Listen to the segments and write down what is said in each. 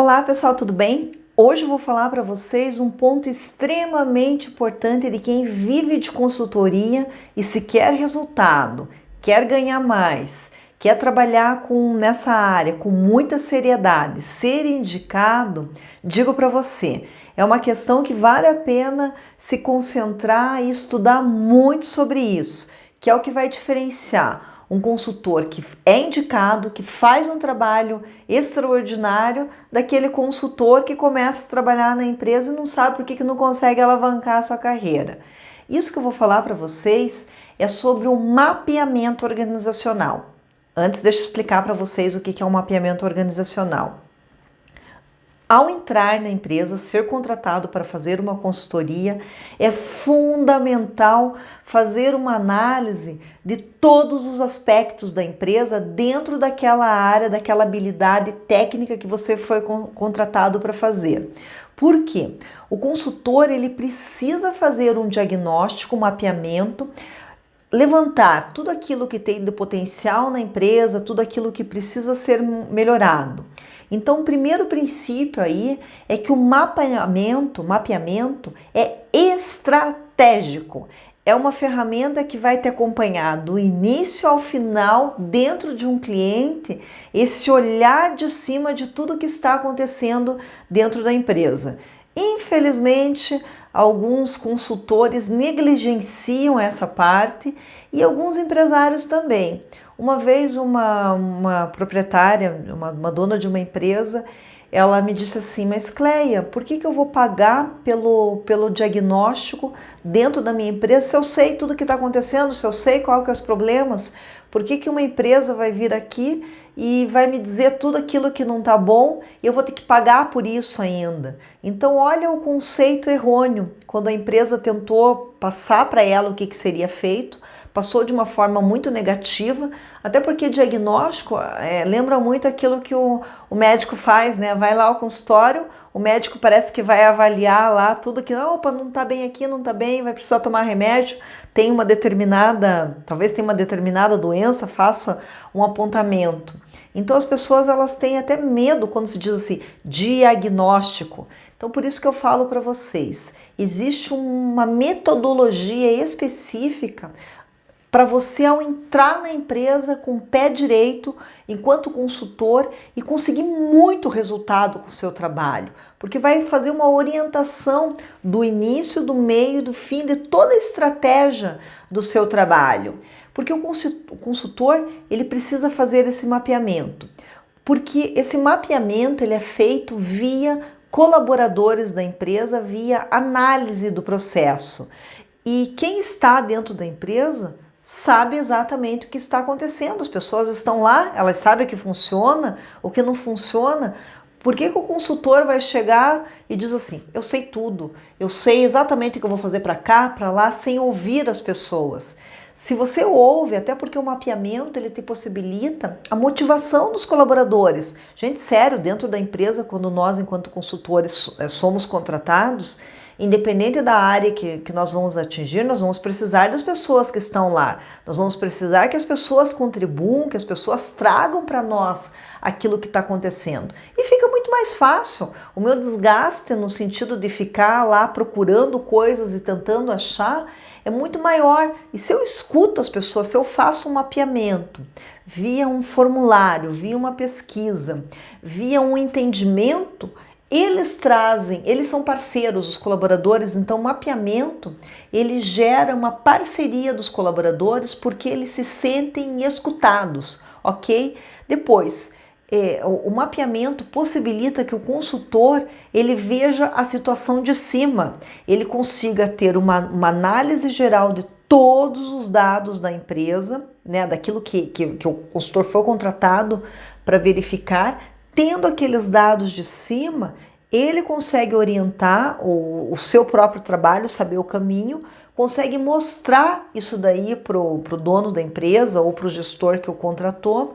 Olá pessoal, tudo bem? Hoje eu vou falar para vocês um ponto extremamente importante de quem vive de consultoria e se quer resultado, quer ganhar mais, quer trabalhar nessa área com muita seriedade, ser indicado, digo para você, é uma questão que vale a pena se concentrar e estudar muito sobre isso, que é o que vai diferenciar um consultor que é indicado, que faz um trabalho extraordinário, daquele consultor que começa a trabalhar na empresa e não sabe por que não consegue alavancar a sua carreira. Isso que eu vou falar para vocês é sobre o mapeamento organizacional. Antes, deixa eu explicar para vocês o que é um mapeamento organizacional. Ao entrar na empresa, ser contratado para fazer uma consultoria, é fundamental fazer uma análise de todos os aspectos da empresa dentro daquela área, daquela habilidade técnica que você foi contratado para fazer. Por quê? O consultor ele precisa fazer um diagnóstico, um mapeamento, levantar tudo aquilo que tem de potencial na empresa, tudo aquilo que precisa ser melhorado. Então, o primeiro princípio aí é que o mapeamento é estratégico. É uma ferramenta que vai te acompanhar do início ao final dentro de um cliente, esse olhar de cima de tudo que está acontecendo dentro da empresa. Infelizmente, alguns consultores negligenciam essa parte e alguns empresários também. Uma vez uma proprietária, uma dona de uma empresa, ela me disse assim, mas Cleia, por que eu vou pagar pelo diagnóstico dentro da minha empresa se eu sei tudo o que está acontecendo, se eu sei qual que é os problemas? Por que uma empresa vai vir aqui e vai me dizer tudo aquilo que não está bom e eu vou ter que pagar por isso ainda? Então olha o conceito errôneo, quando a empresa tentou passar para ela o que seria feito, passou de uma forma muito negativa, até porque diagnóstico lembra muito aquilo que o médico faz, né? Vai lá ao consultório, o médico parece que vai avaliar lá tudo que, opa, não está bem aqui, não está bem, vai precisar tomar remédio, tem uma determinada, talvez tenha uma determinada doença, faça um apontamento. Então as pessoas elas têm até medo quando se diz assim, diagnóstico. Então por isso que eu falo para vocês, existe uma metodologia específica para você ao entrar na empresa com o pé direito enquanto consultor e conseguir muito resultado com o seu trabalho, porque vai fazer uma orientação do início, do meio, do fim de toda a estratégia do seu trabalho, porque o consultor ele precisa fazer esse mapeamento, porque esse mapeamento ele é feito via colaboradores da empresa, via análise do processo, e quem está dentro da empresa sabe exatamente o que está acontecendo. As pessoas estão lá, elas sabem o que funciona, o que não funciona. Por que o consultor vai chegar e diz assim, eu sei tudo, eu sei exatamente o que eu vou fazer para cá, para lá, sem ouvir as pessoas? Se você ouve, até porque o mapeamento ele te possibilita a motivação dos colaboradores. Gente, sério, dentro da empresa, quando nós, enquanto consultores, somos contratados, independente da área que nós vamos atingir, nós vamos precisar das pessoas que estão lá. Nós vamos precisar que as pessoas contribuam, que as pessoas tragam para nós aquilo que está acontecendo. E fica muito mais fácil. O meu desgaste no sentido de ficar lá procurando coisas e tentando achar é muito maior. E se eu escuto as pessoas, se eu faço um mapeamento via um formulário, via uma pesquisa, via um entendimento, eles são parceiros, os colaboradores, então o mapeamento, ele gera uma parceria dos colaboradores porque eles se sentem escutados, ok? Depois, o mapeamento possibilita que o consultor, ele veja a situação de cima, ele consiga ter uma análise geral de todos os dados da empresa, né, daquilo que o consultor foi contratado para verificar. Tendo aqueles dados de cima, ele consegue orientar o seu próprio trabalho, saber o caminho, consegue mostrar isso daí para o dono da empresa ou para o gestor que o contratou,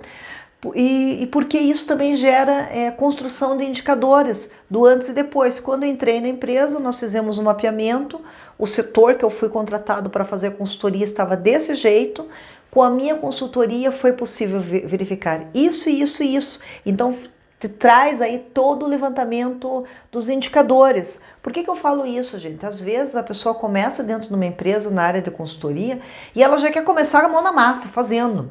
e porque isso também gera construção de indicadores do antes e depois. Quando eu entrei na empresa, nós fizemos um mapeamento, o setor que eu fui contratado para fazer consultoria estava desse jeito. Com a minha consultoria foi possível verificar isso, isso e isso. Então traz aí todo o levantamento dos indicadores. Por que eu falo isso, gente? Às vezes a pessoa começa dentro de uma empresa na área de consultoria e ela já quer começar com a mão na massa, fazendo.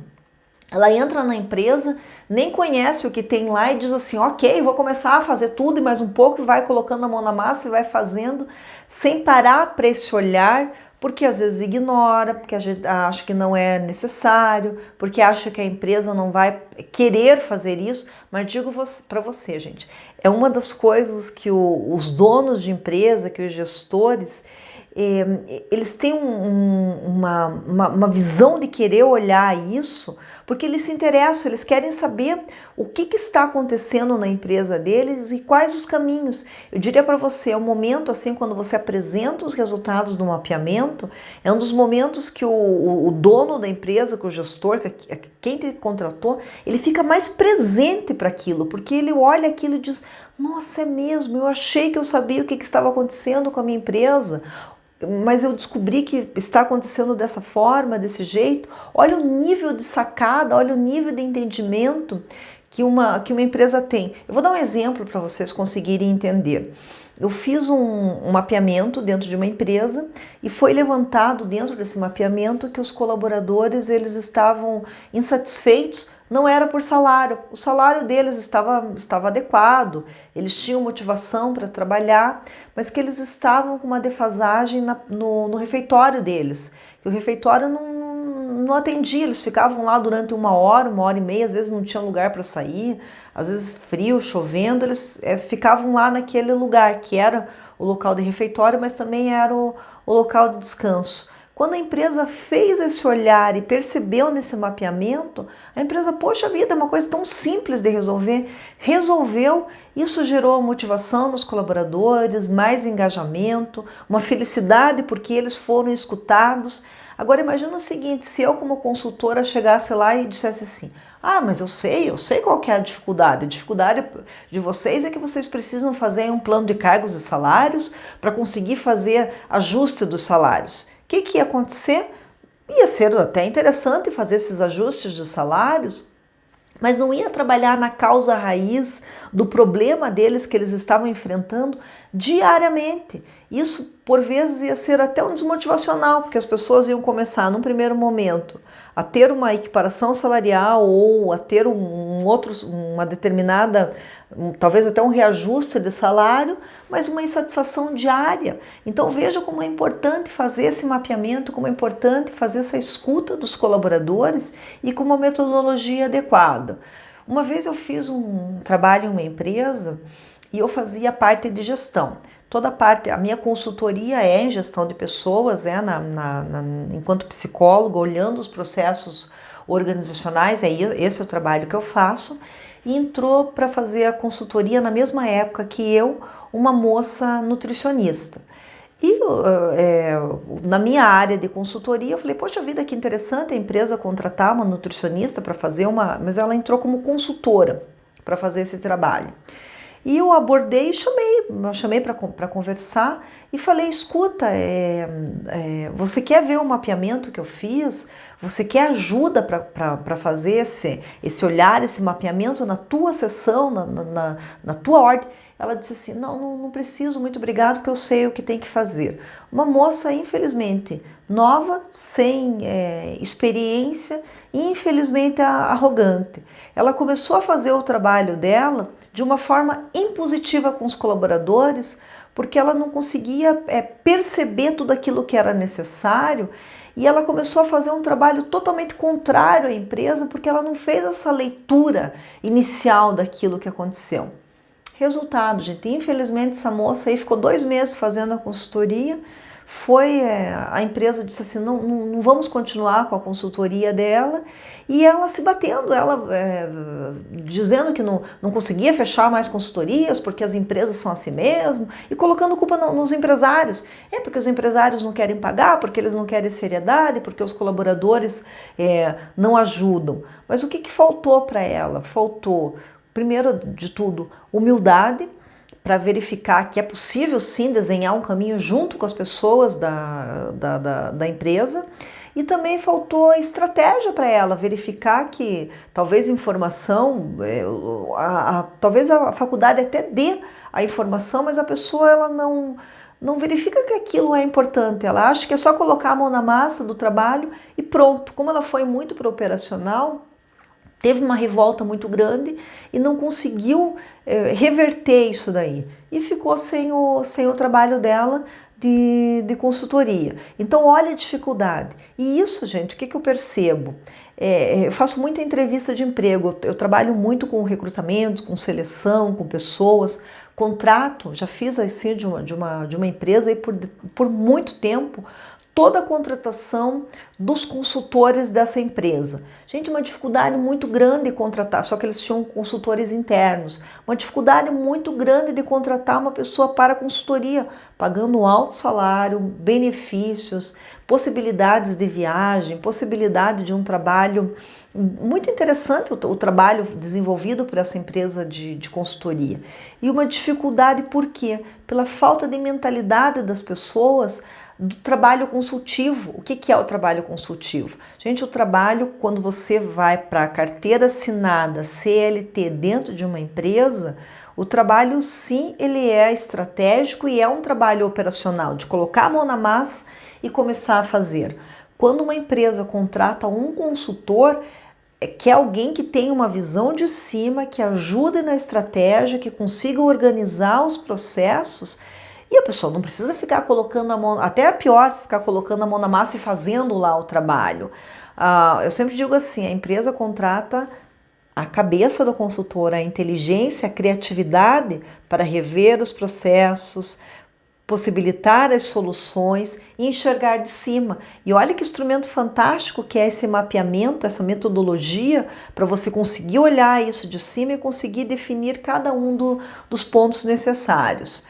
Ela entra na empresa, nem conhece o que tem lá e diz assim, ok, vou começar a fazer tudo e mais um pouco, e vai colocando a mão na massa e vai fazendo, sem parar para esse olhar, porque às vezes ignora, porque a gente acha que não é necessário, porque acha que a empresa não vai querer fazer isso. Mas digo para você, gente, é uma das coisas que os donos de empresa, que os gestores, eles têm uma visão de querer olhar isso, porque eles se interessam, eles querem saber o que está acontecendo na empresa deles e quais os caminhos. Eu diria para você, é um momento assim, quando você apresenta os resultados do mapeamento, é um dos momentos que o dono da empresa, que o gestor, quem te contratou, ele fica mais presente para aquilo, porque ele olha aquilo e diz, nossa, é mesmo, eu achei que eu sabia o que estava acontecendo com a minha empresa, mas eu descobri que está acontecendo dessa forma, desse jeito. Olha o nível de sacada, olha o nível de entendimento que uma empresa tem. Eu vou dar um exemplo para vocês conseguirem entender. Eu fiz um mapeamento dentro de uma empresa e foi levantado dentro desse mapeamento que os colaboradores eles estavam insatisfeitos, não era por salário, o salário deles estava adequado, eles tinham motivação para trabalhar, mas que eles estavam com uma defasagem no refeitório deles, que o refeitório não atendia, eles ficavam lá durante uma hora e meia, às vezes não tinha lugar para sair, às vezes frio, chovendo, eles ficavam lá naquele lugar, que era o local de refeitório, mas também era o local de descanso. Quando a empresa fez esse olhar e percebeu nesse mapeamento, a empresa, poxa vida, é uma coisa tão simples de resolver, resolveu, isso gerou motivação nos colaboradores, mais engajamento, uma felicidade porque eles foram escutados. Agora imagina o seguinte, se eu como consultora chegasse lá e dissesse assim, mas eu sei qual que é a dificuldade de vocês é que vocês precisam fazer um plano de cargos e salários para conseguir fazer ajuste dos salários. O que ia acontecer? Ia ser até interessante fazer esses ajustes de salários, mas não ia trabalhar na causa raiz do problema deles que eles estavam enfrentando diariamente. Isso, por vezes, ia ser até um desmotivacional, porque as pessoas iam começar, num primeiro momento, a ter uma equiparação salarial ou a ter uma determinada, talvez até um reajuste de salário, mas uma insatisfação diária. Então veja como é importante fazer esse mapeamento, como é importante fazer essa escuta dos colaboradores e com uma metodologia adequada. Uma vez eu fiz um trabalho em uma empresa e eu fazia parte de gestão. Toda parte, a minha consultoria é em gestão de pessoas, enquanto psicóloga, olhando os processos organizacionais, esse é o trabalho que eu faço. E entrou para fazer a consultoria na mesma época que eu, uma moça nutricionista. E na minha área de consultoria, eu falei, poxa vida, que interessante a empresa contratar uma nutricionista para fazer mas ela entrou como consultora para fazer esse trabalho. E eu abordei e chamei para conversar e falei, escuta, você quer ver o mapeamento que eu fiz? Você quer ajuda para fazer esse olhar, esse mapeamento na tua sessão, na tua ordem? Ela disse assim, não preciso, muito obrigado, porque eu sei o que tem que fazer. Uma moça, infelizmente, nova, sem experiência e infelizmente arrogante. Ela começou a fazer o trabalho dela de uma forma impositiva com os colaboradores, porque ela não conseguia perceber tudo aquilo que era necessário e ela começou a fazer um trabalho totalmente contrário à empresa, porque ela não fez essa leitura inicial daquilo que aconteceu. Resultado, gente, infelizmente essa moça aí ficou 2 meses fazendo a consultoria, a empresa disse assim, não vamos continuar com a consultoria dela, e ela se batendo, ela dizendo que não conseguia fechar mais consultorias, porque as empresas são assim mesmo, e colocando culpa nos empresários. Porque os empresários não querem pagar, porque eles não querem seriedade, porque os colaboradores não ajudam. Mas o que faltou para ela? Faltou, primeiro de tudo, humildade, para verificar que é possível sim desenhar um caminho junto com as pessoas da empresa E também faltou estratégia para ela verificar que talvez informação, talvez a faculdade até dê a informação, mas a pessoa ela não verifica que aquilo é importante. Ela acha que é só colocar a mão na massa do trabalho e pronto. Como ela foi muito para o operacional, teve uma revolta muito grande e não conseguiu reverter isso daí. E ficou sem o trabalho dela de consultoria. Então, olha a dificuldade. E isso, gente, o que eu percebo? Eu faço muita entrevista de emprego, eu trabalho muito com recrutamento, com seleção, com pessoas, contrato, já fiz assim de uma empresa aí por muito tempo, toda a contratação dos consultores dessa empresa. Gente, uma dificuldade muito grande de contratar, só que eles tinham consultores internos, uma dificuldade muito grande de contratar uma pessoa para consultoria, pagando um alto salário, benefícios, possibilidades de viagem, possibilidade de um trabalho muito interessante, o trabalho desenvolvido por essa empresa de consultoria. E uma dificuldade por quê? Pela falta de mentalidade das pessoas do trabalho consultivo. O que é o trabalho consultivo? Gente, o trabalho, quando você vai para a carteira assinada CLT dentro de uma empresa, o trabalho sim, ele é estratégico e é um trabalho operacional, de colocar a mão na massa e começar a fazer. Quando uma empresa contrata um consultor, que é alguém que tem uma visão de cima, que ajude na estratégia, que consiga organizar os processos. E a pessoa não precisa ficar colocando a mão, até é pior se ficar colocando a mão na massa e fazendo lá o trabalho. Eu sempre digo assim, a empresa contrata a cabeça do consultor, a inteligência, a criatividade para rever os processos, possibilitar as soluções e enxergar de cima. E olha que instrumento fantástico que é esse mapeamento, essa metodologia, para você conseguir olhar isso de cima e conseguir definir cada um dos pontos necessários.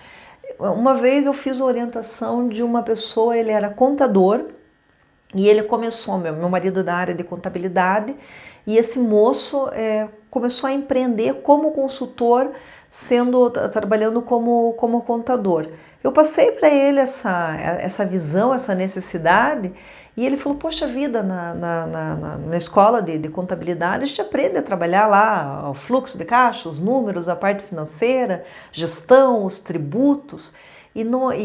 Uma vez eu fiz a orientação de uma pessoa, ele era contador e ele começou, meu marido é da área de contabilidade, e esse moço começou a empreender como consultor, trabalhando como contador. Eu passei para ele essa visão, essa necessidade, e ele falou, poxa vida, na escola de contabilidade a gente aprende a trabalhar lá o fluxo de caixa, os números, a parte financeira, gestão, os tributos, e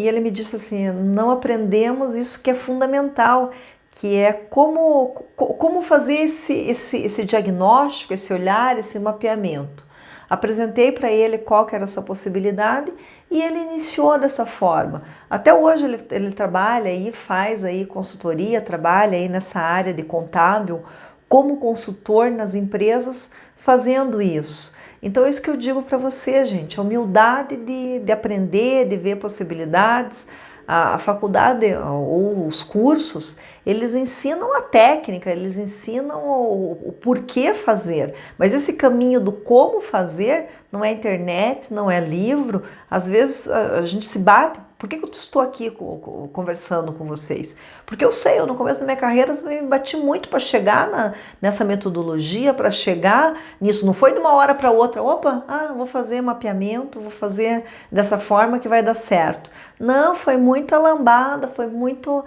ele me disse assim, não aprendemos isso que é fundamental, que é como fazer esse diagnóstico, esse olhar, esse mapeamento. Apresentei para ele qual que era essa possibilidade e ele iniciou dessa forma. Até hoje ele trabalha aí, faz aí consultoria, trabalha aí nessa área de contábil como consultor nas empresas fazendo isso. Então é isso que eu digo para você, gente, a humildade de aprender, de ver possibilidades. A faculdade ou os cursos, eles ensinam a técnica, eles ensinam o porquê fazer, mas esse caminho do como fazer não é internet, não é livro. Às vezes a gente se bate, por que eu estou aqui conversando com vocês? Porque eu sei, no começo da minha carreira eu me bati muito para chegar nessa metodologia, para chegar nisso, não foi de uma hora para outra, vou fazer mapeamento, vou fazer dessa forma que vai dar certo. Não, foi muita lambada, foi muito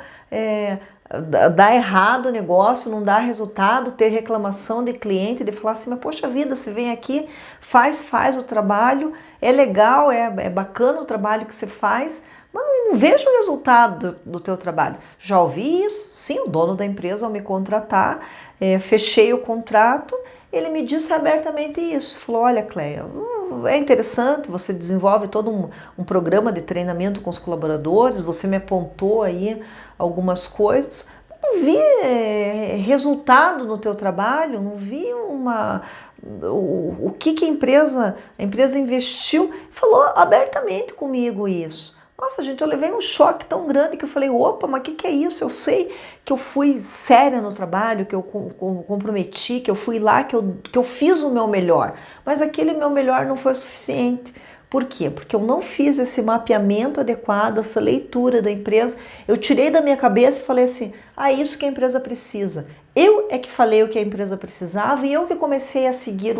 dar errado o negócio, não dar resultado, ter reclamação de cliente, de falar assim, mas poxa vida, você vem aqui, faz o trabalho, é legal, é bacana o trabalho que você faz, mas não vejo o resultado do teu trabalho. Já ouvi isso, sim, o dono da empresa ao me contratar, fechei o contrato, ele me disse abertamente isso, falou, olha Cleia, é interessante, você desenvolve todo um programa de treinamento com os colaboradores, você me apontou aí algumas coisas, não vi resultado no teu trabalho, não vi o que a empresa investiu, falou abertamente comigo isso. Nossa, gente, eu levei um choque tão grande que eu falei, opa, mas o que é isso? Eu sei que eu fui séria no trabalho, que eu comprometi, que eu fui lá, que eu fiz o meu melhor. Mas aquele meu melhor não foi suficiente. Por quê? Porque eu não fiz esse mapeamento adequado, essa leitura da empresa. Eu tirei da minha cabeça e falei assim, isso que a empresa precisa. Eu é que falei o que a empresa precisava e eu que comecei a seguir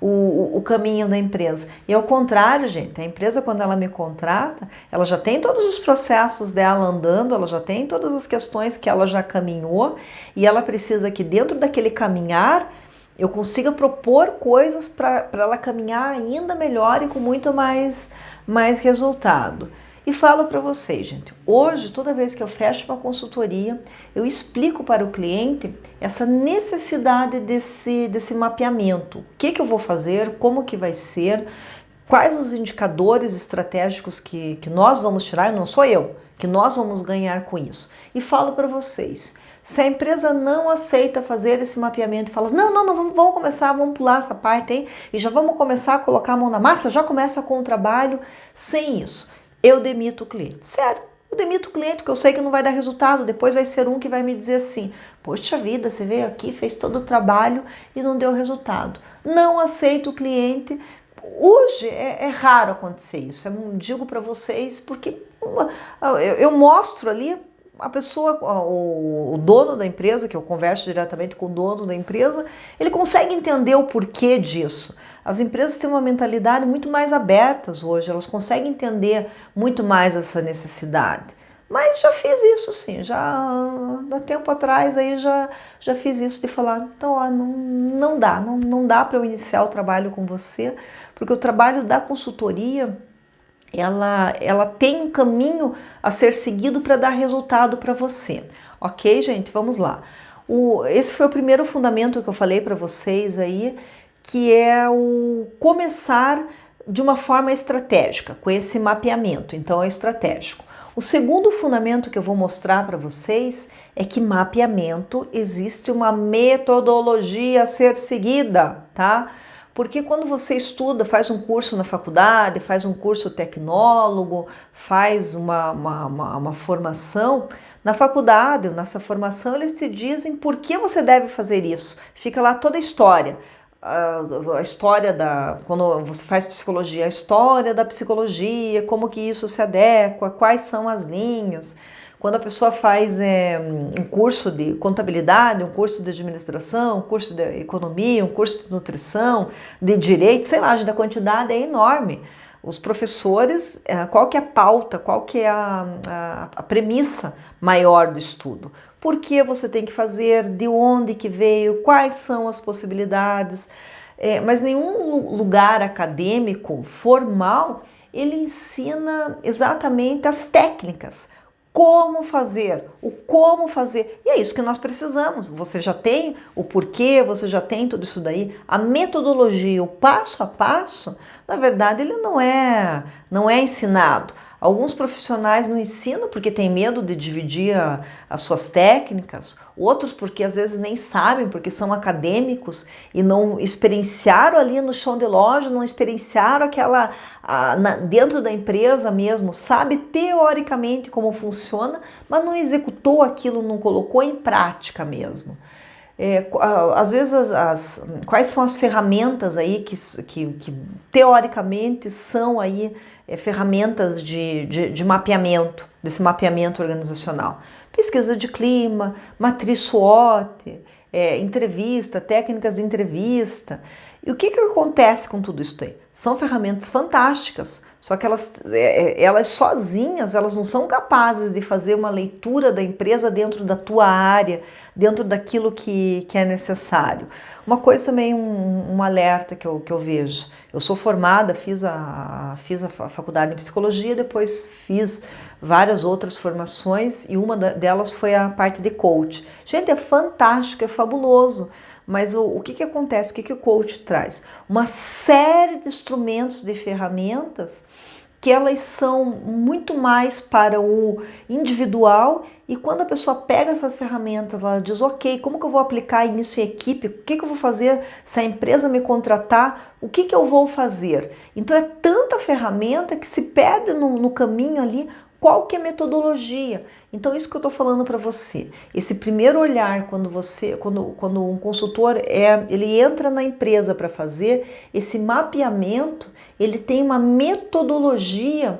o caminho da empresa. E ao contrário, gente, a empresa quando ela me contrata, ela já tem todos os processos dela andando, ela já tem todas as questões que ela já caminhou e ela precisa que dentro daquele caminhar eu consiga propor coisas para ela caminhar ainda melhor e com muito mais resultado. E falo para vocês, gente, hoje, toda vez que eu fecho uma consultoria, eu explico para o cliente essa necessidade desse mapeamento. O que eu vou fazer, como que vai ser, quais os indicadores estratégicos que nós vamos tirar, e não sou eu, que nós vamos ganhar com isso. E falo para vocês, se a empresa não aceita fazer esse mapeamento e fala, não, vamos começar, vamos pular essa parte aí e já vamos começar a colocar a mão na massa, já começa com o trabalho, sem isso, eu demito o cliente. Sério, eu demito o cliente porque eu sei que não vai dar resultado, depois vai ser um que vai me dizer assim, poxa vida, você veio aqui, fez todo o trabalho e não deu resultado. Não aceito o cliente. Hoje é raro acontecer isso, eu digo para vocês porque eu mostro ali a pessoa, o dono da empresa, que eu converso diretamente com o dono da empresa, ele consegue entender o porquê disso. As empresas têm uma mentalidade muito mais abertas hoje, elas conseguem entender muito mais essa necessidade. Mas já fiz isso sim, já há tempo atrás aí já fiz isso de falar, então não dá para eu iniciar o trabalho com você, porque o trabalho da consultoria ela tem um caminho a ser seguido para dar resultado para você. Ok, gente? Vamos lá. Esse foi o primeiro fundamento que eu falei para vocês aí, que é o começar de uma forma estratégica, com esse mapeamento. Então, é estratégico. O segundo fundamento que eu vou mostrar para vocês é que mapeamento existe uma metodologia a ser seguida, tá? Porque quando você estuda, faz um curso na faculdade, faz um curso tecnólogo, faz uma formação, na faculdade, nessa formação, eles te dizem por que você deve fazer isso. Fica lá toda a história. A história quando você faz psicologia, a história da psicologia, como que isso se adequa, quais são as linhas. Quando a pessoa faz um curso de contabilidade, um curso de administração, um curso de economia, um curso de nutrição, de direito, sei lá, a quantidade é enorme. Os professores, qual que é a pauta, qual que é a premissa maior do estudo? Por que você tem que fazer, de onde que veio, quais são as possibilidades, mas nenhum lugar acadêmico formal, ele ensina exatamente as técnicas, como fazer, o como fazer, e é isso que nós precisamos. Você já tem o porquê, você já tem tudo isso daí, a metodologia, o passo a passo, na verdade ele não é ensinado. Alguns profissionais não ensinam porque tem medo de dividir as suas técnicas, outros porque às vezes nem sabem, porque são acadêmicos e não experienciaram ali no chão de loja, não experienciaram dentro da empresa mesmo, sabe teoricamente como funciona, mas não executou aquilo, não colocou em prática mesmo. Às vezes quais são as ferramentas aí que teoricamente são aí ferramentas de mapeamento, desse mapeamento organizacional? Pesquisa de clima, matriz SWOT, entrevista, técnicas de entrevista. E o que acontece com tudo isso aí? São ferramentas fantásticas, só que elas sozinhas, elas não são capazes de fazer uma leitura da empresa dentro da tua área, dentro daquilo que é necessário. Uma coisa também, um alerta que eu vejo. Eu sou formada, fiz a faculdade em psicologia, depois fiz várias outras formações e uma delas foi a parte de coach. Gente, é fantástico, é fabuloso. Mas o que acontece? O que o coach traz? Uma série de instrumentos, de ferramentas que elas são muito mais para o individual, e quando a pessoa pega essas ferramentas, ela diz, ok, como que eu vou aplicar isso em equipe? O que eu vou fazer se a empresa me contratar? O que eu vou fazer? Então é tanta ferramenta que se perde no caminho ali Qual que é a metodologia? Então, isso que eu estou falando para você. Esse primeiro olhar, quando um consultor ele entra na empresa para fazer esse mapeamento, ele tem uma metodologia,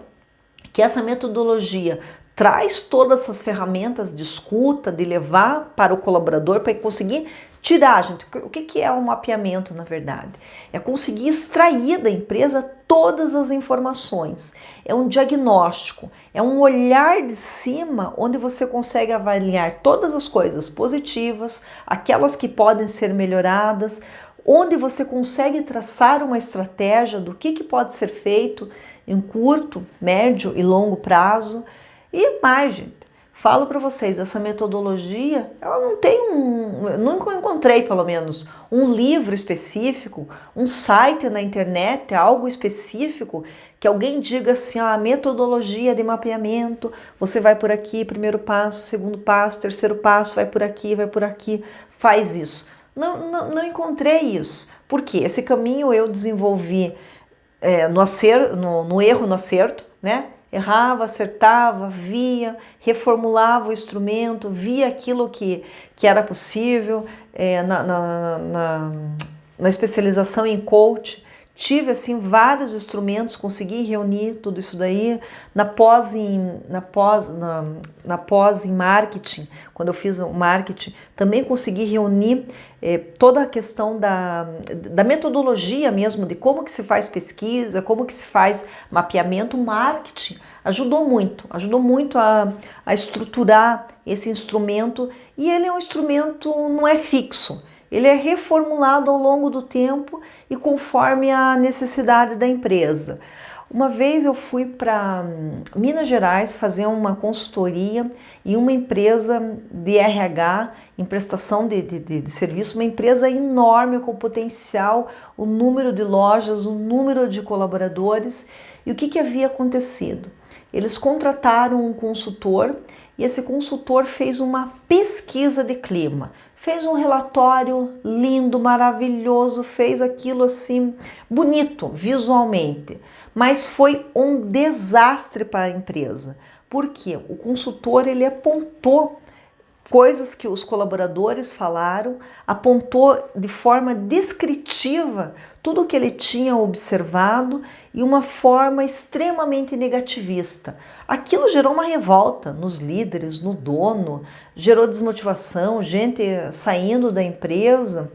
que essa metodologia traz todas essas ferramentas de escuta, de levar para o colaborador, para conseguir tirar, gente. O que é um mapeamento, na verdade? É conseguir extrair da empresa todas as informações. É um diagnóstico, é um olhar de cima onde você consegue avaliar todas as coisas positivas, aquelas que podem ser melhoradas, onde você consegue traçar uma estratégia do que pode ser feito em curto, médio e longo prazo. E mais, gente, falo para vocês, essa metodologia, ela não tem eu nunca encontrei, pelo menos, um livro específico, um site na internet, algo específico, que alguém diga assim, a metodologia de mapeamento, você vai por aqui, primeiro passo, segundo passo, terceiro passo, vai por aqui, faz isso. Não encontrei isso. Por quê? Esse caminho eu desenvolvi no erro, no acerto, né? Errava, acertava, via, reformulava o instrumento, via aquilo que era possível. Na especialização em coach, tive assim vários instrumentos, consegui reunir tudo isso daí. Na pós em marketing, quando eu fiz o marketing, também consegui reunir toda a questão da metodologia mesmo, de como que se faz pesquisa, como que se faz mapeamento. Marketing ajudou muito a estruturar esse instrumento, e ele é um instrumento, não é fixo. Ele é reformulado ao longo do tempo e conforme a necessidade da empresa. Uma vez eu fui para Minas Gerais fazer uma consultoria em uma empresa de RH, em prestação de serviço, uma empresa enorme com potencial, o número de lojas, o número de colaboradores. E o que havia acontecido? Eles contrataram um consultor e esse consultor fez uma pesquisa de clima. Fez um relatório lindo, maravilhoso, fez aquilo assim, bonito visualmente, mas foi um desastre para a empresa. Por quê? O consultor, ele apontou coisas que os colaboradores falaram, apontou de forma descritiva tudo o que ele tinha observado e uma forma extremamente negativista. Aquilo gerou uma revolta nos líderes, no dono, gerou desmotivação, gente saindo da empresa,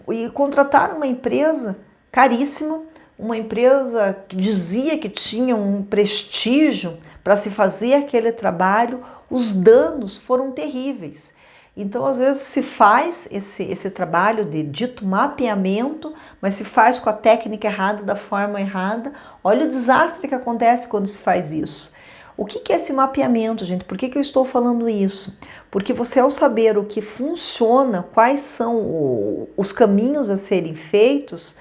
e contrataram uma empresa caríssima, uma empresa que dizia que tinha um prestígio para se fazer aquele trabalho. Os danos foram terríveis. Então, às vezes, se faz esse trabalho de dito mapeamento, mas se faz com a técnica errada, da forma errada. Olha o desastre que acontece quando se faz isso. O que é esse mapeamento, gente? Por que eu estou falando isso? Porque você, ao saber o que funciona, quais são os caminhos a serem feitos,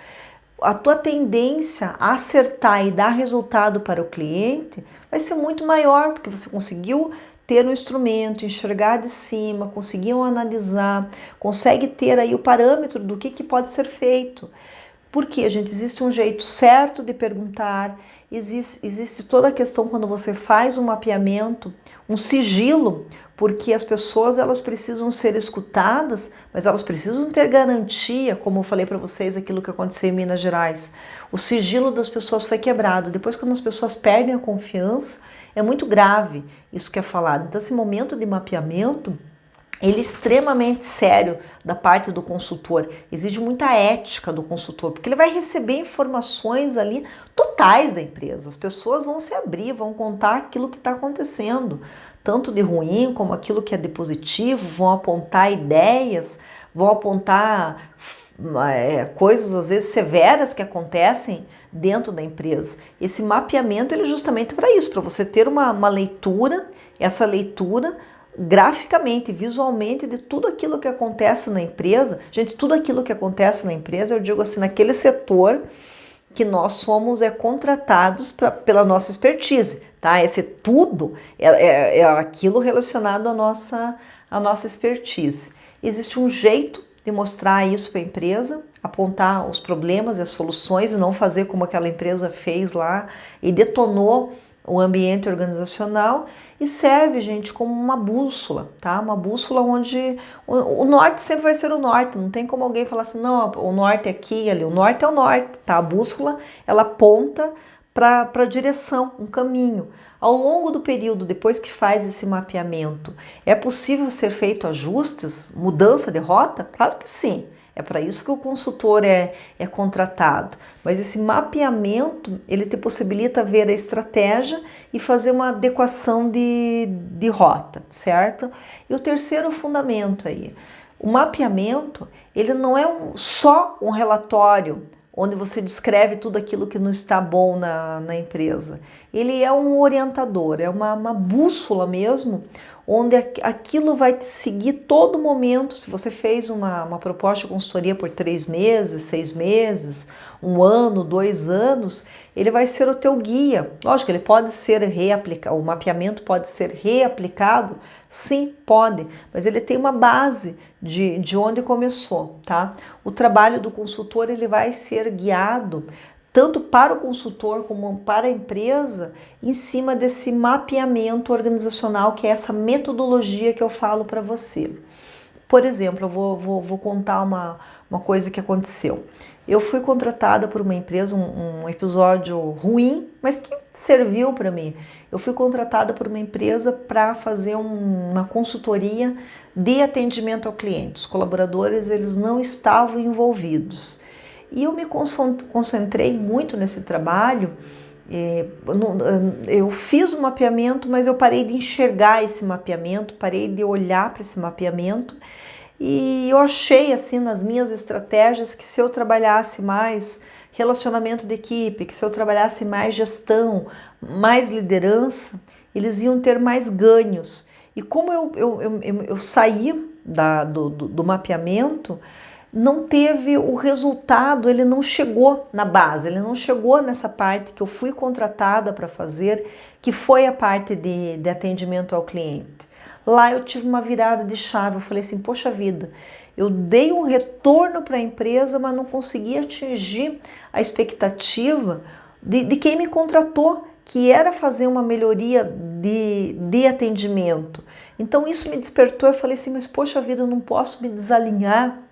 a tua tendência a acertar e dar resultado para o cliente vai ser muito maior, porque você conseguiu ter um instrumento, enxergar de cima, conseguiu analisar, consegue ter aí o parâmetro do que pode ser feito. Porque, gente, existe um jeito certo de perguntar, existe toda a questão quando você faz um mapeamento, um sigilo, porque as pessoas, elas precisam ser escutadas, mas elas precisam ter garantia, como eu falei para vocês, aquilo que aconteceu em Minas Gerais. O sigilo das pessoas foi quebrado. Depois, quando as pessoas perdem a confiança, é muito grave isso que é falado. Então, esse momento de mapeamento, ele é extremamente sério da parte do consultor, exige muita ética do consultor, porque ele vai receber informações ali totais da empresa. As pessoas vão se abrir, vão contar aquilo que está acontecendo, tanto de ruim como aquilo que é de positivo, vão apontar ideias, vão apontar coisas às vezes severas que acontecem dentro da empresa. Esse mapeamento, ele é justamente para isso, para você ter uma leitura, essa leitura graficamente, visualmente, de tudo aquilo que acontece na empresa. Gente, tudo aquilo que acontece na empresa, eu digo assim, naquele setor que nós somos contratados pela nossa expertise, tá? Esse tudo é aquilo relacionado à nossa expertise. Existe um jeito de mostrar isso para a empresa, apontar os problemas e as soluções e não fazer como aquela empresa fez lá e detonou o ambiente organizacional e serve, gente, como uma bússola, tá? Uma bússola onde o norte sempre vai ser o norte, não tem como alguém falar assim, não, o norte é aqui e ali, o norte é o norte, tá? A bússola, ela aponta para a direção, um caminho. Ao longo do período, depois que faz esse mapeamento, é possível ser feito ajustes, mudança de rota? Claro que sim. É para isso que o consultor é contratado. Mas esse mapeamento, ele te possibilita ver a estratégia e fazer uma adequação de rota, certo? E o terceiro fundamento aí, o mapeamento, ele não é só um relatório onde você descreve tudo aquilo que não está bom na empresa. Ele é um orientador, é uma bússola mesmo, onde aquilo vai te seguir todo momento. Se você fez uma proposta de consultoria por 3 meses, 6 meses, 1 ano, 2 anos, ele vai ser o teu guia. Lógico, ele pode ser reaplicado, o mapeamento pode ser reaplicado, sim, pode, mas ele tem uma base de onde começou, tá? O trabalho do consultor, ele vai ser guiado tanto para o consultor como para a empresa, em cima desse mapeamento organizacional, que é essa metodologia que eu falo para você. Por exemplo, eu vou contar uma coisa que aconteceu. Eu fui contratada por uma empresa, um episódio ruim, mas que serviu para mim. Eu fui contratada por uma empresa para fazer uma consultoria de atendimento ao cliente. Os colaboradores, eles não estavam envolvidos. E eu me concentrei muito nesse trabalho. Eu fiz o mapeamento, mas eu parei de enxergar esse mapeamento, parei de olhar para esse mapeamento, e eu achei assim nas minhas estratégias que se eu trabalhasse mais relacionamento de equipe, que se eu trabalhasse mais gestão, mais liderança, eles iam ter mais ganhos. E como eu saí do mapeamento, não teve o resultado, ele não chegou na base, ele não chegou nessa parte que eu fui contratada para fazer, que foi a parte de atendimento ao cliente. Lá eu tive uma virada de chave, eu falei assim, poxa vida, eu dei um retorno para a empresa, mas não consegui atingir a expectativa de quem me contratou, que era fazer uma melhoria de atendimento. Então isso me despertou, eu falei assim, mas poxa vida, eu não posso me desalinhar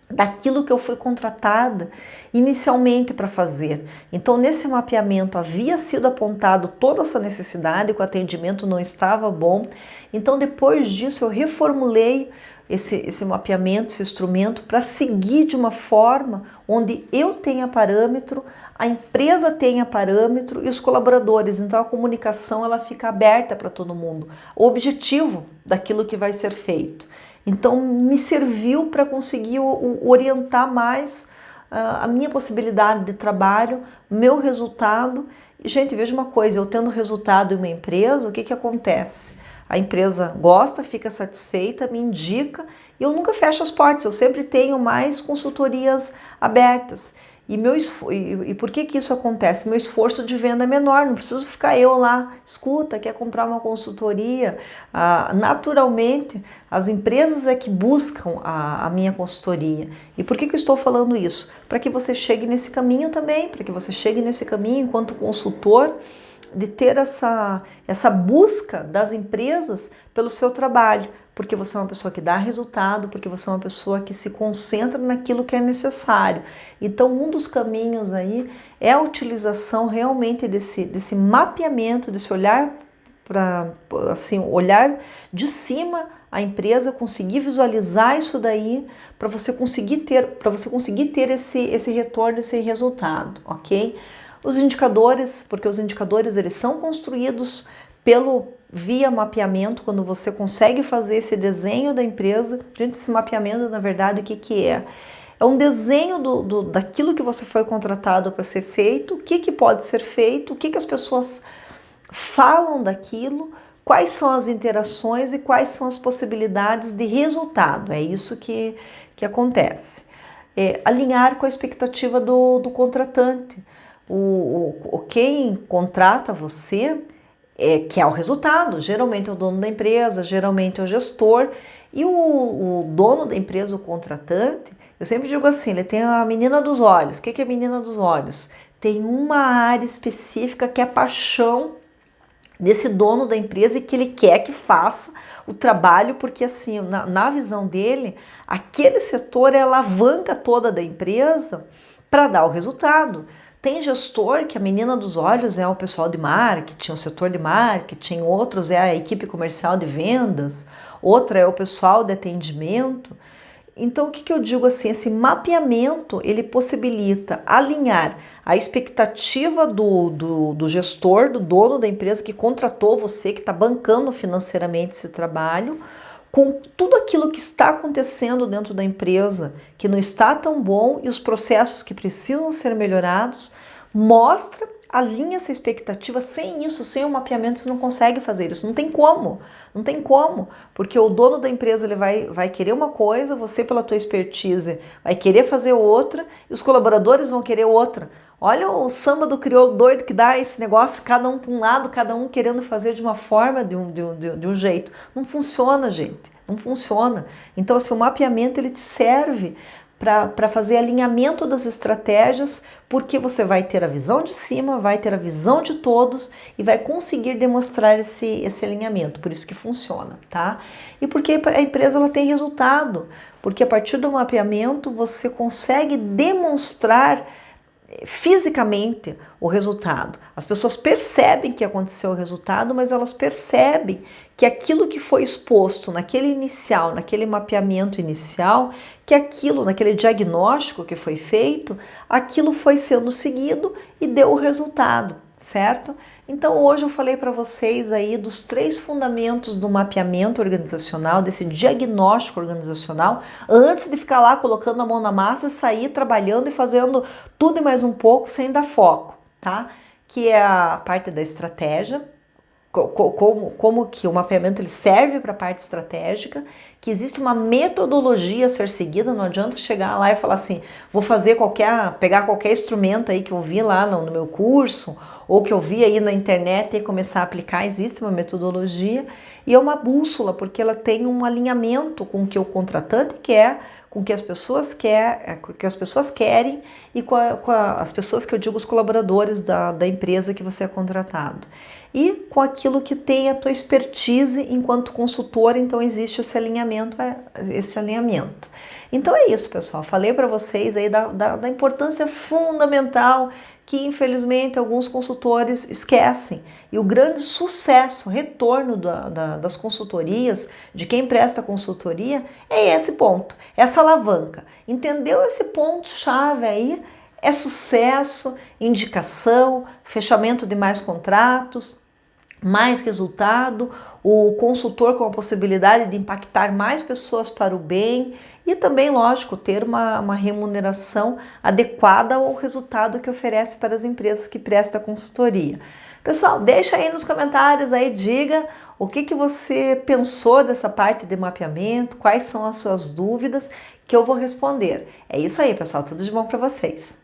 daquilo que eu fui contratada inicialmente para fazer. Então, nesse mapeamento havia sido apontado toda essa necessidade, que o atendimento não estava bom. Então, depois disso, eu reformulei esse mapeamento, esse instrumento, para seguir de uma forma onde eu tenha parâmetro, a empresa tenha parâmetro e os colaboradores. Então, a comunicação ela fica aberta para todo mundo. O objetivo daquilo que vai ser feito. Então, me serviu para conseguir orientar mais a minha possibilidade de trabalho, meu resultado. E, gente, veja uma coisa, eu tendo resultado em uma empresa, o que acontece? A empresa gosta, fica satisfeita, me indica e eu nunca fecho as portas, eu sempre tenho mais consultorias abertas. E por que isso acontece? Meu esforço de venda é menor, não preciso ficar eu lá, escuta, quer comprar uma consultoria. Naturalmente, as empresas é que buscam a minha consultoria. E por que eu estou falando isso? Para que você chegue nesse caminho também, para que você chegue nesse caminho enquanto consultor, de ter essa busca das empresas pelo seu trabalho, porque você é uma pessoa que dá resultado, porque você é uma pessoa que se concentra naquilo que é necessário. Então, um dos caminhos aí é a utilização realmente desse mapeamento, desse olhar para assim, olhar de cima a empresa, conseguir visualizar isso daí para você conseguir ter esse retorno, esse resultado, ok? Os indicadores, porque os indicadores eles são construídos via mapeamento, quando você consegue fazer esse desenho da empresa. Gente, esse mapeamento, na verdade, o que é? É um desenho daquilo que você foi contratado para ser feito, o que pode ser feito, o que as pessoas falam daquilo, quais são as interações e quais são as possibilidades de resultado. É isso que acontece. Alinhar com a expectativa do contratante. Quem contrata você quer o resultado, geralmente é o dono da empresa, geralmente é o gestor, e o dono da empresa, o contratante, eu sempre digo assim, ele tem a menina dos olhos. O que é a menina dos olhos? Tem uma área específica que é a paixão desse dono da empresa e que ele quer que faça o trabalho, porque assim, na visão dele, aquele setor é a alavanca toda da empresa para dar o resultado. Tem gestor que a menina dos olhos é o pessoal de marketing, o setor de marketing, outros é a equipe comercial de vendas, outra é o pessoal de atendimento. Então, o que eu digo assim, esse mapeamento, ele possibilita alinhar a expectativa do gestor, do dono da empresa que contratou você, que está bancando financeiramente esse trabalho, com tudo aquilo que está acontecendo dentro da empresa, que não está tão bom e os processos que precisam ser melhorados, mostra, alinha essa expectativa. Sem isso, sem o mapeamento, você não consegue fazer isso, não tem como, porque o dono da empresa ele vai querer uma coisa, você pela tua expertise vai querer fazer outra e os colaboradores vão querer outra. Olha o samba do crioulo doido que dá esse negócio, cada um para um lado, cada um querendo fazer de uma forma, de um jeito. Não funciona, gente, não funciona. Então, assim, o mapeamento ele te serve para fazer alinhamento das estratégias, porque você vai ter a visão de cima, vai ter a visão de todos e vai conseguir demonstrar esse alinhamento, por isso que funciona, tá? E porque a empresa ela tem resultado, porque a partir do mapeamento você consegue demonstrar fisicamente o resultado. As pessoas percebem que aconteceu o resultado, mas elas percebem que aquilo que foi exposto naquele inicial, naquele mapeamento inicial, que aquilo, naquele diagnóstico que foi feito, aquilo foi sendo seguido e deu o resultado, certo? Então hoje eu falei para vocês aí dos 3 fundamentos do mapeamento organizacional, desse diagnóstico organizacional, antes de ficar lá colocando a mão na massa, sair trabalhando e fazendo tudo e mais um pouco sem dar foco, tá? Que é a parte da estratégia, como que o mapeamento ele serve para a parte estratégica, que existe uma metodologia a ser seguida, não adianta chegar lá e falar assim, vou pegar qualquer instrumento aí que eu vi lá no meu curso, ou que eu vi aí na internet e começar a aplicar. Existe uma metodologia e é uma bússola, porque ela tem um alinhamento com o que o contratante quer, com o que as pessoas querem e com as pessoas que eu digo, os colaboradores da empresa que você é contratado. E com aquilo que tem a tua expertise enquanto consultor, então existe esse alinhamento. Então é isso, pessoal. Falei para vocês aí da importância fundamental que infelizmente alguns consultores esquecem. E o grande sucesso, retorno das consultorias, de quem presta consultoria, é esse ponto, essa alavanca. Entendeu esse ponto-chave aí? É sucesso, indicação, fechamento de mais contratos, mais resultado, o consultor com a possibilidade de impactar mais pessoas para o bem e também, lógico, ter uma remuneração adequada ao resultado que oferece para as empresas que prestam consultoria. Pessoal, deixa aí nos comentários aí, diga o que você pensou dessa parte de mapeamento, quais são as suas dúvidas que eu vou responder. É isso aí, pessoal, tudo de bom para vocês.